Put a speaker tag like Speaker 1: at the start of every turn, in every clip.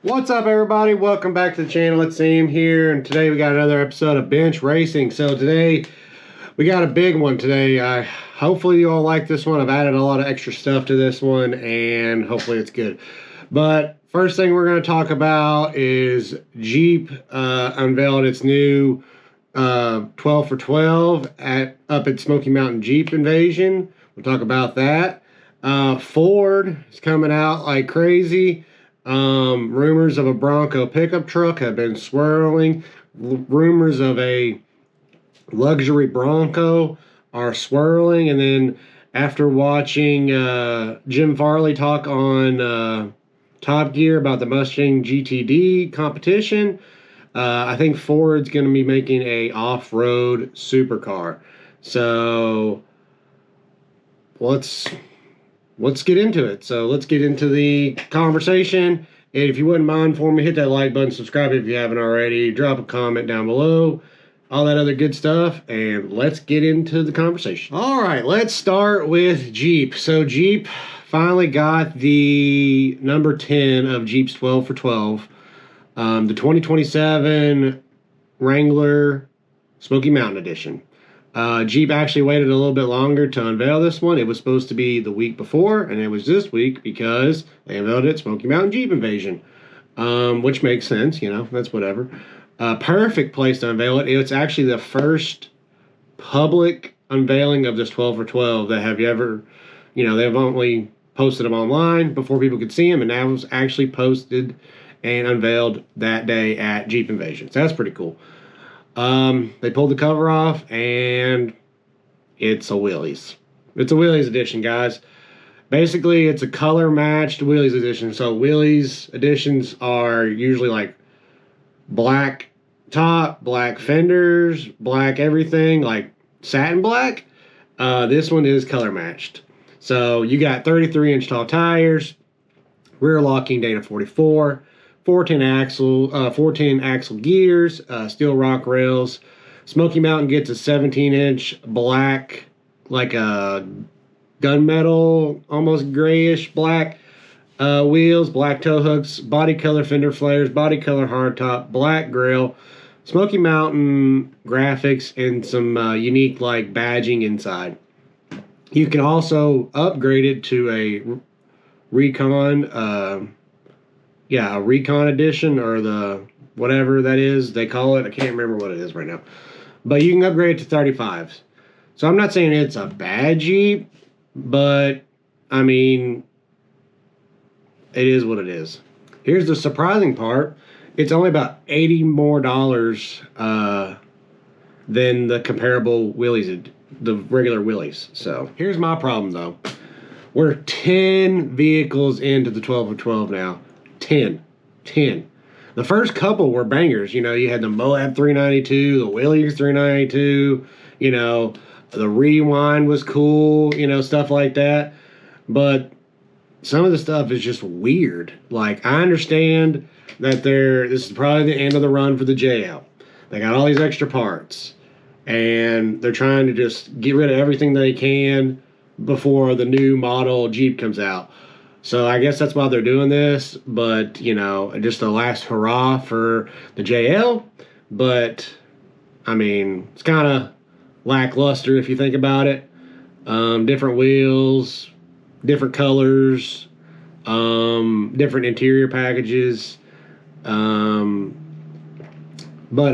Speaker 1: What's up, everybody? Welcome back to the channel. It's Sam here, and today we got another episode of Bench Racing. So today we got a big one today. Hopefully you all like this one. I've added a lot of extra stuff to this one, and hopefully it's good. But first thing we're going to talk about is Jeep unveiled its new 12 for 12 up at Smoky Mountain Jeep Invasion. We'll talk about that. Ford is coming out like crazy. Rumors of a Bronco pickup truck have been swirling. Rumors of a luxury Bronco are swirling. And then after watching Jim Farley talk on Top Gear about the Mustang GTD competition, I think Ford's going to be making a off-road supercar. So let's get into it. So let's get into the conversation. And if you wouldn't mind for me, hit that like button, subscribe if you haven't already, drop a comment down below, all that other good stuff, and let's get into the conversation. All right, let's start with Jeep. So Jeep finally got the number 10 of Jeep's 12 for 12, the 2027 Wrangler Smoky Mountain Edition. Jeep actually waited a little bit longer to unveil this one. It was supposed to be the week before, and it was this week because they unveiled it at Smoky Mountain Jeep Invasion, which makes sense, you know, that's whatever. Perfect place to unveil it. It's actually the first public unveiling of this 12 for 12 that have you ever, you know, they've only posted them online before people could see them, and that was actually posted and unveiled that day at Jeep Invasion. So that's pretty cool. They pulled the cover off, and it's a Willys. It's a Willys edition, guys. Basically, it's a color-matched Willys edition. So Willys editions are usually like black top, black fenders, black everything, like satin black. This one is color-matched. So you got 33-inch tall tires, rear locking Dana 44, 410 axle gears, steel rock rails. Smoky Mountain gets a 17-inch black, like a gunmetal, almost grayish black wheels, black tow hooks, body color fender flares, body color hardtop, black grille, Smoky Mountain graphics, and some unique like badging inside. You can also upgrade it to a Recon. A Recon edition, or the whatever that is they call it. I can't remember what it is right now. But you can upgrade it to 35s. So I'm not saying it's a bad Jeep, but I mean, it is what it is. Here's the surprising part. It's only about $80 more than the comparable Willys, the regular Willys. So here's my problem though. We're 10 vehicles into the 12 for 12 now. 10. The first couple were bangers. You know, you had the Moab 392, the Willys 392, you know, the Rewind was cool, you know, stuff like that. But some of the stuff is just weird. Like, I understand that this is probably the end of the run for the JL. They got all these extra parts, and they're trying to just get rid of everything they can before the new model Jeep comes out. So I guess that's why they're doing this, but, you know, just a last hurrah for the JL. But, I mean, it's kind of lackluster if you think about it. Different wheels, different colors, different interior packages. But, I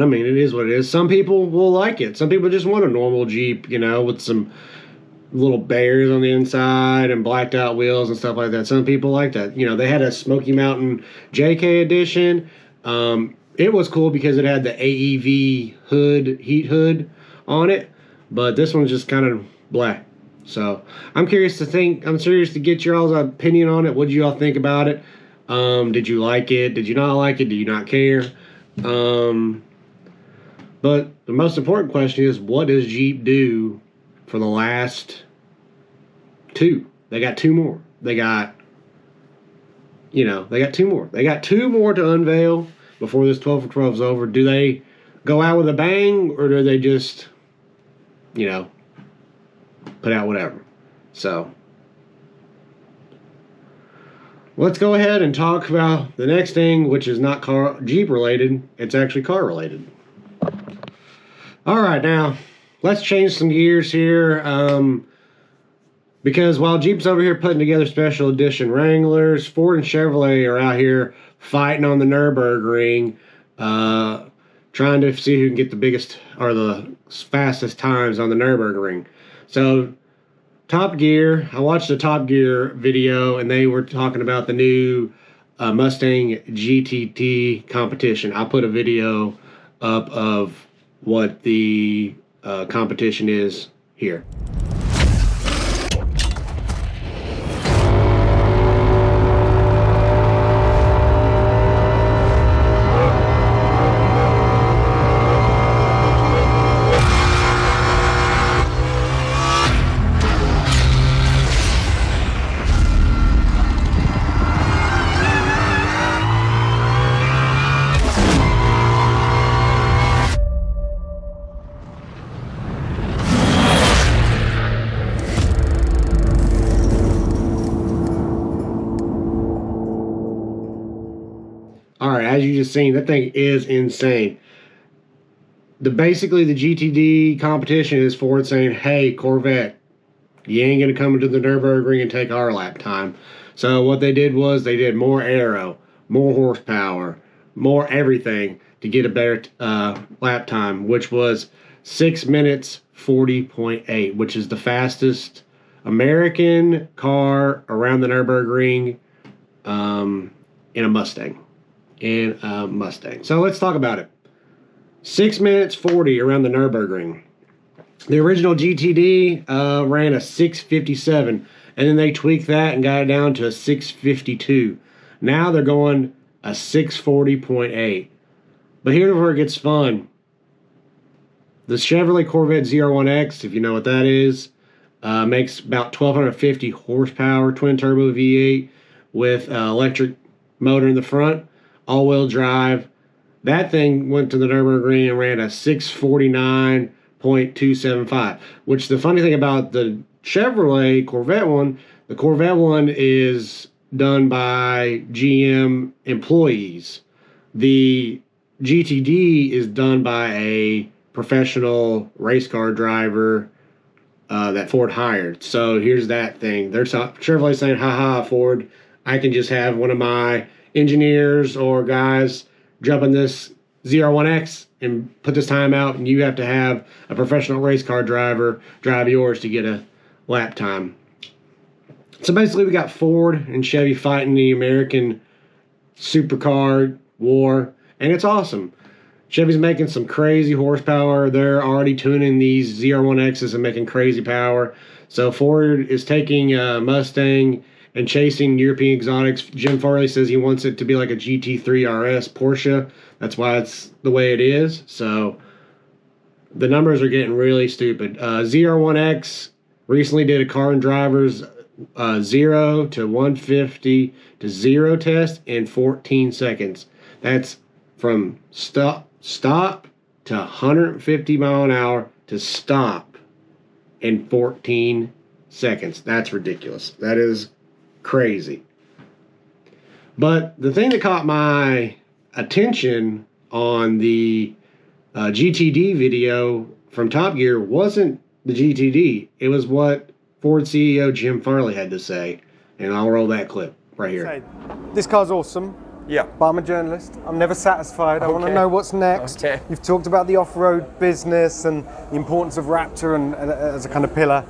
Speaker 1: mean, it is what it is. Some people will like it. Some people just want a normal Jeep, you know, with some little bears on the inside and blacked out wheels and stuff like that. Some people like that. You know, they had a Smoky Mountain JK edition. It was cool because it had the AEV hood, heat hood on it, but this one's just kind of black. So I'm curious to get your all's opinion on it. What did you all think about it? Did you like it? Did you not like it? Do you not care? But the most important question is, what does Jeep do for the last two? They got two more. They got two more. They got two more to unveil before this 12 for 12 is over. Do they go out with a bang, or do they just, you know, put out whatever? So Let's go ahead and talk about the next thing, which is not Jeep related. It's actually car related. All right, now let's change some gears here. Because while Jeep's over here putting together special edition Wranglers, Ford and Chevrolet are out here fighting on the Nürburgring, trying to see who can get the biggest or the fastest times on the Nürburgring. So, Top Gear, I watched the Top Gear video, and they were talking about the new Mustang GTD Competition. I'll put a video up of what the competition is here. Alright, as you just seen, that thing is insane. Basically, the GTD competition is Ford saying, hey, Corvette, you ain't going to come into the Nürburgring and take our lap time. So what they did was they did more aero, more horsepower, more everything to get a better lap time, which was 6 minutes 40.8, which is the fastest American car around the Nürburgring in a Mustang. So let's talk about it. 6 minutes 40 around the Nürburgring. The original GTD ran a 6:57, and then they tweaked that and got it down to a 6:52. Now they're going a 6:40.8. But here's where it gets fun. The Chevrolet Corvette ZR1X, if you know what that is, makes about 1,250 horsepower, twin turbo V8 with electric motor in the front. All-wheel drive. That thing went to the Nürburgring and ran a 6:49.275. Which the funny thing about the Chevrolet Corvette one, the Corvette one is done by GM employees. The GTD is done by a professional race car driver that Ford hired. So here's that thing. They're Chevrolet saying, haha, Ford, I can just have one of my engineers or guys jump in this ZR1X and put this time out, and you have to have a professional race car driver drive yours to get a lap time. So basically we got Ford and Chevy fighting the American supercar war, and it's awesome. Chevy's making some crazy horsepower. They're already tuning these ZR1Xs and making crazy power. So Ford is taking Mustang and chasing European exotics. Jim Farley says he wants it to be like a GT3 RS Porsche. That's why it's the way it is. So the numbers are getting really stupid. ZR1X recently did a car and drivers 0 to 150 to 0 test in 14 seconds. That's from stop to 150 mile an hour to stop in 14 seconds. That's ridiculous. That is crazy. But the thing that caught my attention on the GTD video from Top Gear wasn't the GTD. It was what Ford CEO Jim Farley had to say. And I'll roll that clip right here.
Speaker 2: This car's awesome.
Speaker 3: Yeah.
Speaker 2: But I'm a journalist. I'm never satisfied. I want to know what's next.
Speaker 3: Okay.
Speaker 2: You've talked about the off-road business and the importance of Raptor and as a kind of pillar.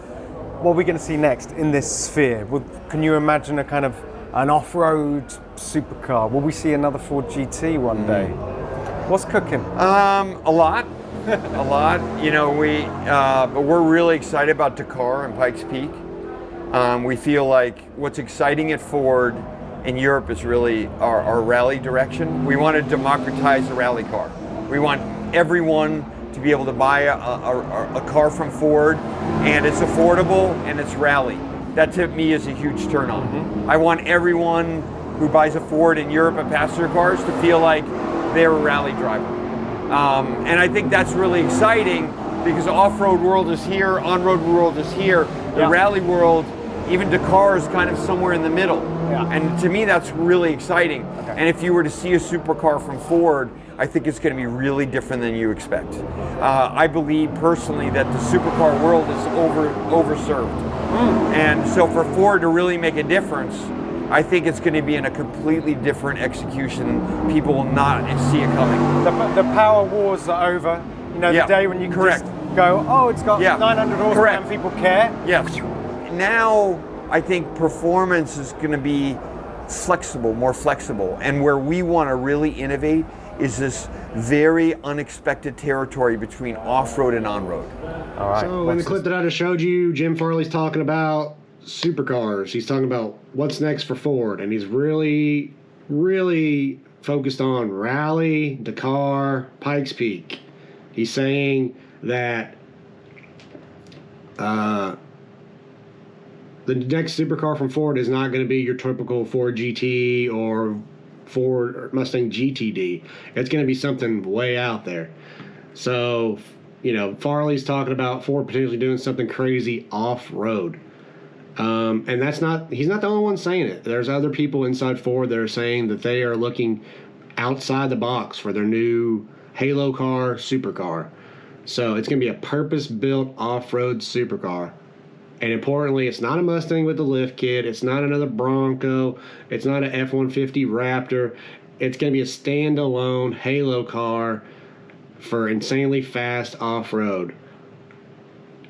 Speaker 2: What are we going to see next in this sphere? Can you imagine a kind of an off-road supercar? Will we see another Ford GT one day? What's cooking?
Speaker 3: A lot. A lot. You know, but we're really excited about Dakar and Pikes Peak. We feel like what's exciting at Ford in Europe is really our rally direction. We want to democratize the rally car. We want everyone to be able to buy a car from Ford, and it's affordable and it's rally. That to me is a huge turn on. Mm-hmm. I want everyone who buys a Ford in Europe and passenger cars to feel like they're a rally driver. And I think that's really exciting because the off-road world is here, on-road world is here. The rally world Even Dakar is kind of somewhere in the middle.
Speaker 2: Yeah.
Speaker 3: And to me, that's really exciting.
Speaker 2: Okay.
Speaker 3: And if you were to see a supercar from Ford, I think it's going to be really different than you expect. I believe personally that the supercar world is overserved. And so for Ford to really make a difference, I think it's going to be in a completely different execution. People will not see it coming.
Speaker 2: The power wars are over. You know,
Speaker 3: Yeah,
Speaker 2: the day when you can
Speaker 3: correct.
Speaker 2: just go, oh, it's got
Speaker 3: Yeah,
Speaker 2: 900 horsepower
Speaker 3: correct.
Speaker 2: and people care.
Speaker 3: Yes. Now, I think performance is going to be flexible, more flexible. And where we want to really innovate is this very unexpected territory between off-road and on-road.
Speaker 2: All right.
Speaker 1: So in the clip that I just showed you, Jim Farley's talking about supercars. He's talking about what's next for Ford, and he's really, really focused on Rally, Dakar, Pikes Peak. He's saying that the next supercar from Ford is not going to be your typical Ford GT or Ford or Mustang GTD. It's going to be something way out there. So, you know, Farley's talking about Ford potentially doing something crazy off-road. And he's not the only one saying it. There's other people inside Ford that are saying that they are looking outside the box for their new Halo car, supercar. So it's going to be a purpose-built off-road supercar. And importantly, it's not a Mustang with the lift kit. It's not another Bronco. It's not an F-150 Raptor. It's going to be a standalone Halo car for insanely fast off-road.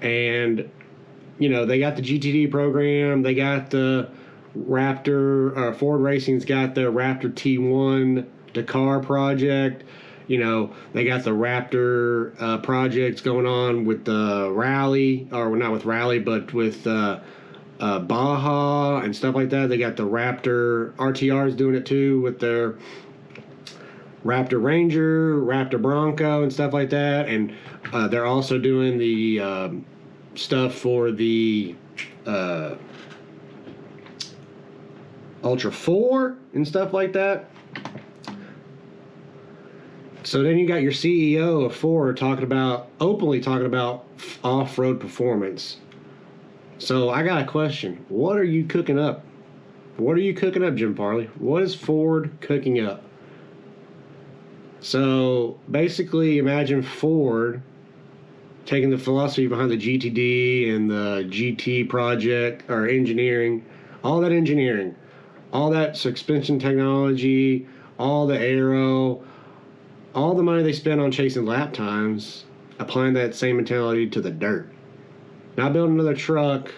Speaker 1: And, you know, they got the GTD program. They got the Raptor. Ford Racing's got the Raptor T1 Dakar project. You know, they got the Raptor projects going on with the Rally, or not with Rally, but with Baja and stuff like that. They got the Raptor RTRs doing it too with their Raptor Ranger, Raptor Bronco, and stuff like that. And they're also doing the stuff for the Ultra 4 and stuff like that. So then you got your CEO of Ford openly talking about off-road performance. So I got a question. What are you cooking up? What are you cooking up, Jim Farley? What is Ford cooking up? So basically imagine Ford taking the philosophy behind the GTD and the GT project, or engineering, all that suspension technology, all the aero, all the money they spend on chasing lap times, applying that same mentality to the dirt. Not building another truck,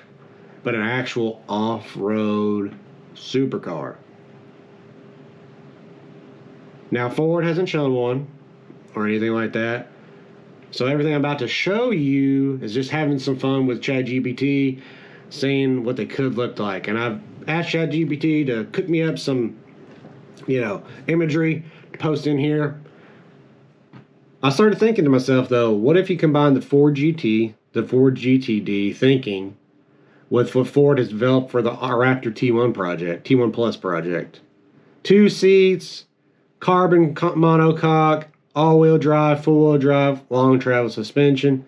Speaker 1: but an actual off-road supercar. Now, Ford hasn't shown one or anything like that. So everything I'm about to show you is just having some fun with ChatGPT, seeing what they could look like. And I've asked ChatGPT to cook me up some, imagery to post in here. I started thinking to myself, though, what if you combine the Ford GT, the Ford GTD thinking with what Ford has developed for the Raptor T1 project, T1 Plus project? 2 seats, carbon monocoque, all-wheel drive, full-wheel drive, long travel suspension,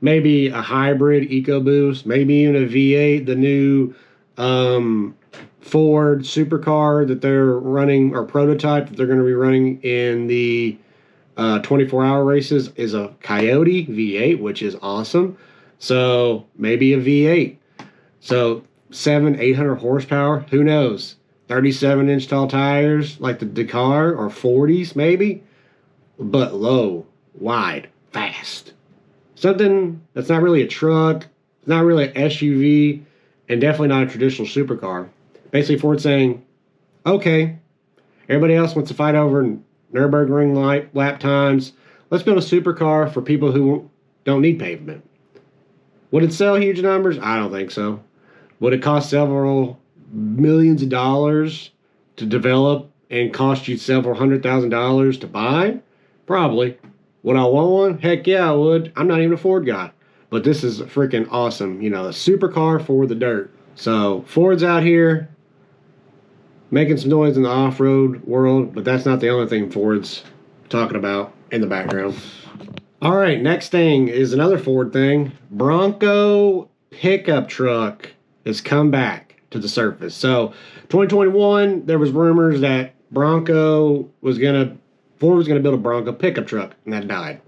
Speaker 1: maybe a hybrid EcoBoost, maybe even a V8, the new Ford supercar that they're running, or prototype that they're going to be running in the 24-hour races, is a Coyote V8, which is awesome. So maybe a V8. So 800 horsepower, who knows? 37-inch tall tires like the Dakar, or 40s maybe, but low, wide, fast. Something that's not really a truck, not really an SUV, and definitely not a traditional supercar. Basically, Ford's saying, okay, everybody else wants to fight over Nürburgring lap times. Let's build a supercar for people who don't need pavement. Would it sell huge numbers? I don't think so. Would it cost several millions of dollars to develop and cost you several $100,000 to buy? Probably. Would I want one? Heck yeah, I would. I'm not even a Ford guy. But this is freaking awesome. A supercar for the dirt. So Ford's out here making some noise in the off-road world, but that's not the only thing Ford's talking about in the background. All right, next thing is another Ford thing. Bronco pickup truck has come back to the surface. So 2021, there was rumors that Ford was going to build a Bronco pickup truck, and that died.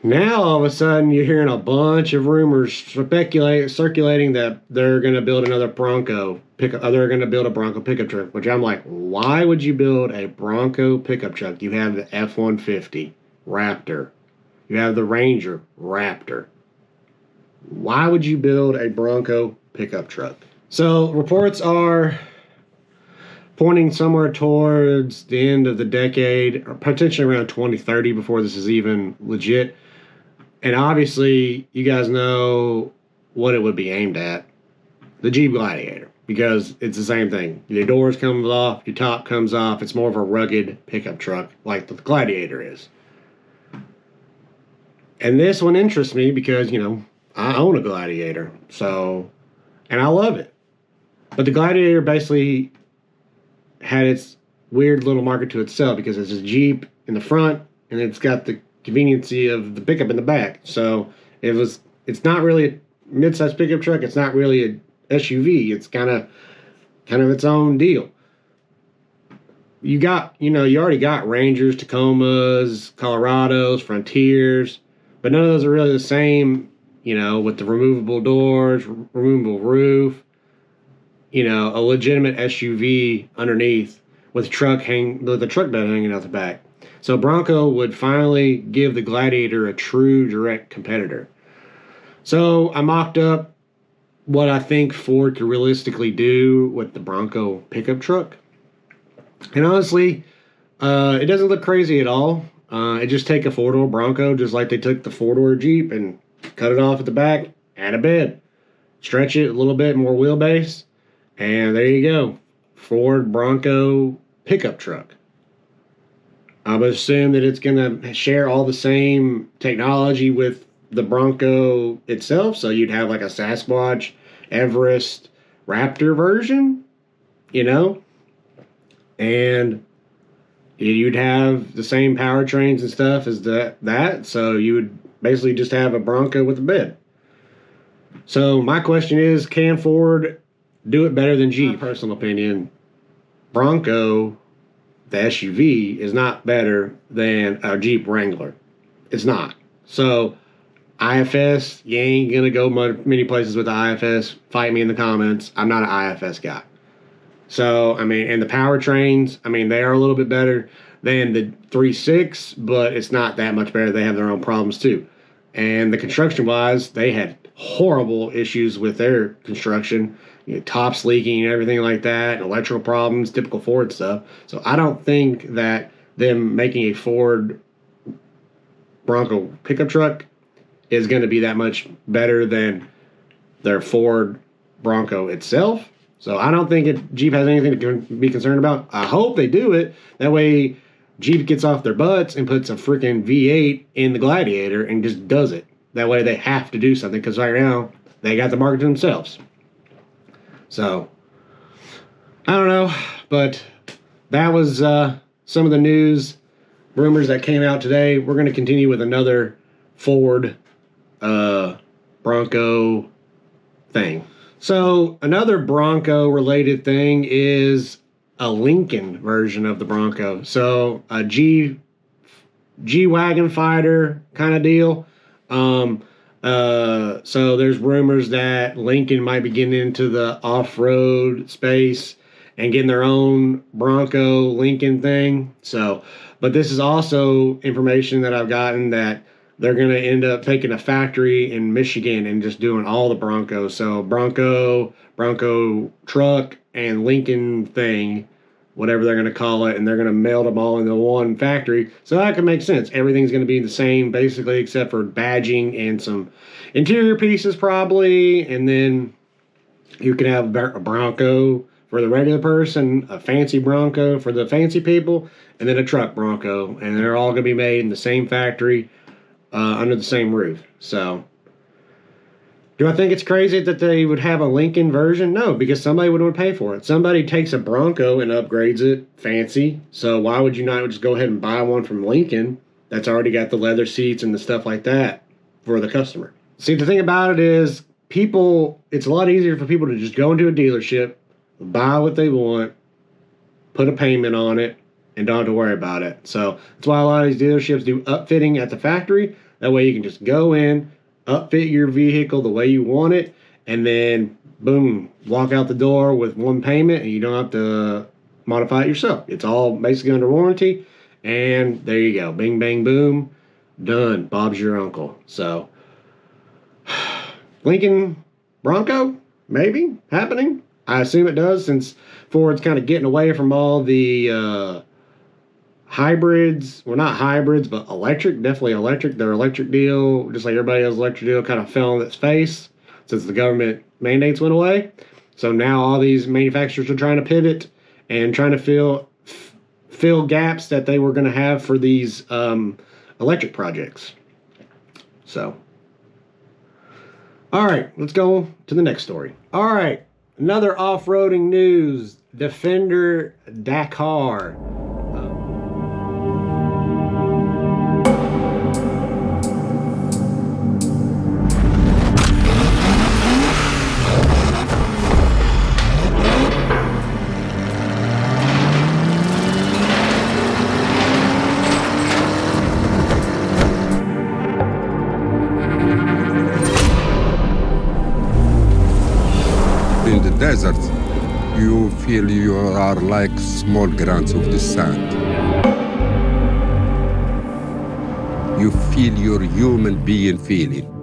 Speaker 1: Now, all of a sudden, you're hearing a bunch of rumors circulating that they're going to build another Bronco pickup. They're going to build a Bronco pickup truck, which I'm like, why would you build a Bronco pickup truck? You have the F-150 Raptor. You have the Ranger Raptor. Why would you build a Bronco pickup truck? So, reports are pointing somewhere towards the end of the decade, or potentially around 2030 before this is even legit. And obviously, you guys know what it would be aimed at. The Jeep Gladiator. Because it's the same thing. Your doors come off, your top comes off. It's more of a rugged pickup truck like the Gladiator is. And this one interests me because, you know, I own a Gladiator. So, and I love it. But the Gladiator basically had its weird little market to itself because it's a Jeep in the front and it's got the conveniency of the pickup in the back. So it's not really a mid-sized pickup truck. It's not really a SUV. It's kind of its own deal. You already got Rangers, Tacomas, Colorados, Frontiers, but none of those are really the same, with the removable doors, removable roof, a legitimate SUV underneath with the truck bed hanging out the back. So Bronco would finally give the Gladiator a true direct competitor. So I mocked up what I think Ford could realistically do with the Bronco pickup truck. And honestly, it doesn't look crazy at all. It just take a four-door Bronco, just like they took the four-door Jeep, and cut it off at the back, add a bed, stretch it a little bit, more wheelbase, and there you go. Ford Bronco pickup truck. I would assume that it's going to share all the same technology with the Bronco itself. So you'd have like a Sasquatch, Everest, Raptor version, and you'd have the same powertrains and stuff as that. So you would basically just have a Bronco with a bed. So my question is, can Ford do it better than Jeep? My personal opinion, Bronco, the SUV, is not better than a Jeep Wrangler. It's not. So IFS, you ain't going to go many places with the IFS. Fight me in the comments. I'm not an IFS guy. So, and the powertrains, they are a little bit better than the 3.6, but it's not that much better. They have their own problems too. And the construction-wise, they had horrible issues with their construction. Tops leaking and everything like that, electrical problems, typical Ford stuff. So I don't think that them making a Ford Bronco pickup truck is going to be that much better than their Ford Bronco itself. So I don't think Jeep has anything to be concerned about. I hope they do it. That way Jeep gets off their butts and puts a freaking V8 in the Gladiator and just does it. That way they have to do something because right now they got the market to themselves. So, I don't know, but that was some of the news rumors that came out today. We're going to continue with another Ford Bronco thing. So, another Bronco-related thing is a Lincoln version of the Bronco. So, a G-Wagon fighter kind of deal. So there's rumors that Lincoln might be getting into the off-road space and getting their own Bronco Lincoln thing. So, but this is also information that I've gotten that they're going to end up taking a factory in Michigan and just doing all the Broncos. So Bronco truck, and Lincoln thing, whatever they're going to call it, and they're going to meld them all into one factory. So that could make sense. Everything's going to be the same, basically, except for badging and some interior pieces, probably. And then you can have a Bronco for the regular person, a fancy Bronco for the fancy people, and then a truck Bronco. And they're all going to be made in the same factory under the same roof. So, do I think it's crazy that they would have a Lincoln version? No, because somebody would want to pay for it. Somebody takes a Bronco and upgrades it fancy. So why would you not just go ahead and buy one from Lincoln that's already got the leather seats and the stuff like that for the customer? See, the thing about it is it's a lot easier for people to just go into a dealership, buy what they want, put a payment on it, and don't have to worry about it. So that's why a lot of these dealerships do upfitting at the factory. That way you can just go in, upfit your vehicle the way you want it, and then boom, walk out the door with one payment, and you don't have to modify it yourself. It's all basically under warranty, and there you go. Bing, bang, boom, done. Bob's your uncle. So Lincoln Bronco, maybe happening. I assume it does, since Ford's kind of getting away from all the hybrids. Well, not hybrids, but electric. Definitely electric. Their electric deal, just like everybody else's electric deal, kind of fell on its face since the government mandates went away. So now all these manufacturers are trying to pivot and trying to fill gaps that they were going to have for these electric projects. So, all right, let's go to the next story. All right, another off-roading news. Defender Dakar.
Speaker 4: In the desert, you feel you are like small grains of the sand. You feel your human being feeling.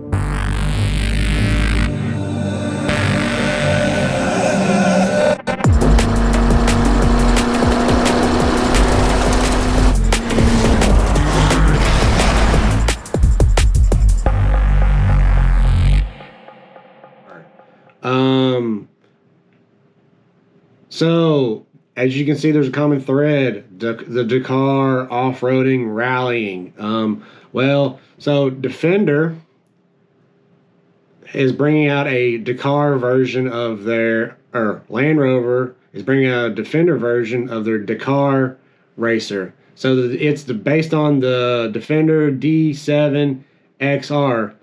Speaker 1: So, as you can see, there's a common thread, the Dakar off-roading rallying. So Defender is bringing out a Dakar version of their, or Land Rover is bringing out a Defender version of their Dakar racer. So it's based on the Defender D7XR.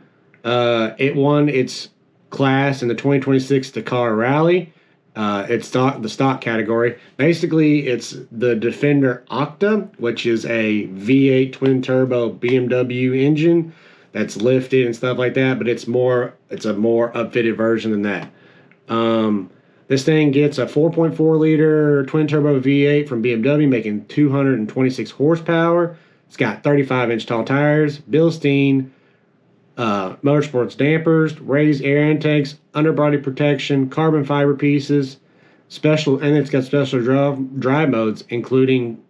Speaker 1: It won its class in the 2026 Dakar Rally. It's the stock category. Basically, it's the Defender Octa, which is a V8 twin turbo BMW engine that's lifted and stuff like that, but it's a more upfitted version than that. This thing gets a 4.4 liter twin turbo V8 from BMW, making 226 horsepower. It's got 35-inch tall tires, Bilstein Motorsports dampers, raised air intakes, underbody protection, carbon fiber pieces, and it's got special drive modes, including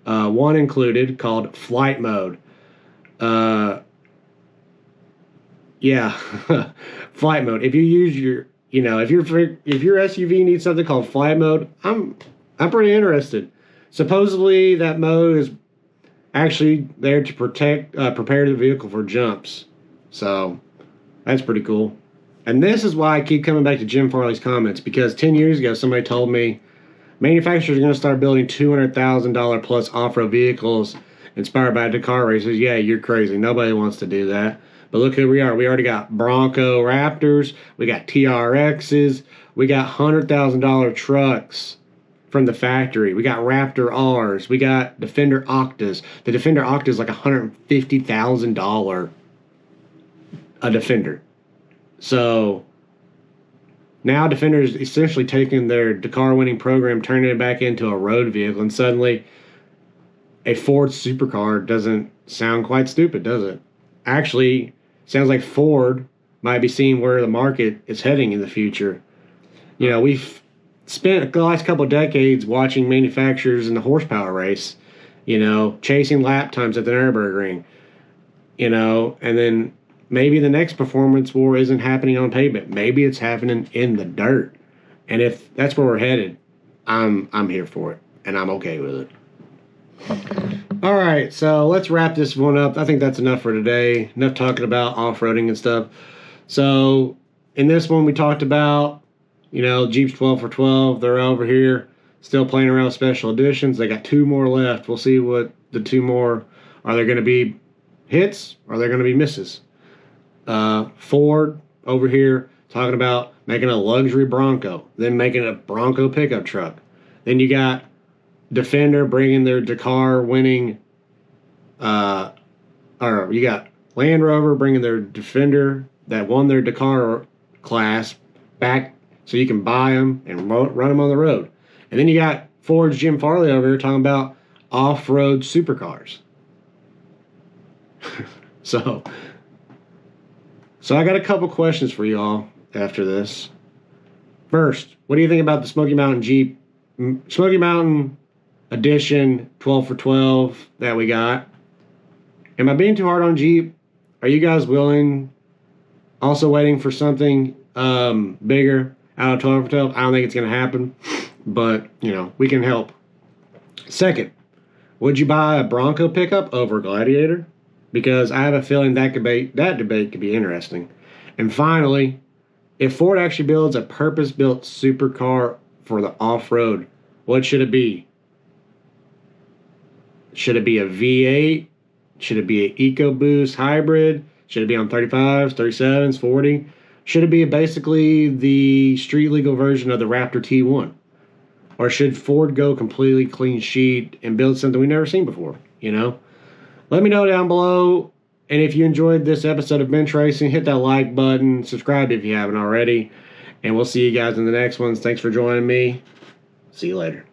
Speaker 1: one included called Flight Mode. Flight Mode. If you use your, if your SUV needs something called Flight Mode, I'm pretty interested. Supposedly that mode is actually there to prepare the vehicle for jumps. So that's pretty cool. And this is why I keep coming back to Jim Farley's comments, because 10 years ago somebody told me manufacturers are going to start building $200,000 plus off-road vehicles inspired by Dakar racers. Yeah, you're crazy. Nobody wants to do that. But look who we are. We already got Bronco Raptors. We got TRXs. We got $100,000 trucks from the factory. We got Raptor Rs. We got Defender Octas. The Defender Octa is like $150,000 a Defender. So now Defender is essentially taking their Dakar winning program, turning it back into a road vehicle, and suddenly a Ford supercar doesn't sound quite stupid, does it? Actually, sounds like Ford might be seeing where the market is heading in the future. We've spent the last couple of decades watching manufacturers in the horsepower race, chasing lap times at the Nürburgring, and then maybe the next performance war isn't happening on pavement. Maybe it's happening in the dirt. And if that's where we're headed, I'm here for it, and I'm okay with it. All right, so let's wrap this one up. I think that's enough for today. Enough talking about off-roading and stuff. So in this one, we talked about, Jeep's 12 for 12. They're over here still playing around with special editions. They got 2 more left. We'll see what the 2 more, are they going to be hits or are they going to be misses? Ford over here talking about making a luxury Bronco, then making a Bronco pickup truck. Then you got Defender bringing their Dakar winning, or you got Land Rover bringing their Defender that won their Dakar class back so you can buy them and run them on the road. And then you got Ford's Jim Farley over here talking about off-road supercars. So I got a couple questions for y'all after this. First, what do you think about the Smoky Mountain Jeep, Smoky Mountain Edition 12 for 12 that we got? Am I being too hard on Jeep? Are you guys willing, also waiting for something bigger out of 12 for 12? I don't think it's going to happen, but, you know, we can help. Second, would you buy a Bronco pickup over a Gladiator? Because I have a feeling that debate could be interesting. And finally, if Ford actually builds a purpose-built supercar for the off-road, what should it be? Should it be a V8? Should it be an EcoBoost hybrid? Should it be on 35s, 37s, 40? Should it be basically the street legal version of the Raptor T1? Or should Ford go completely clean sheet and build something we've never seen before, you know? Let me know down below. And if you enjoyed this episode of Bench Racing, hit that like button. Subscribe if you haven't already. And we'll see you guys in the next ones. Thanks for joining me. See you later.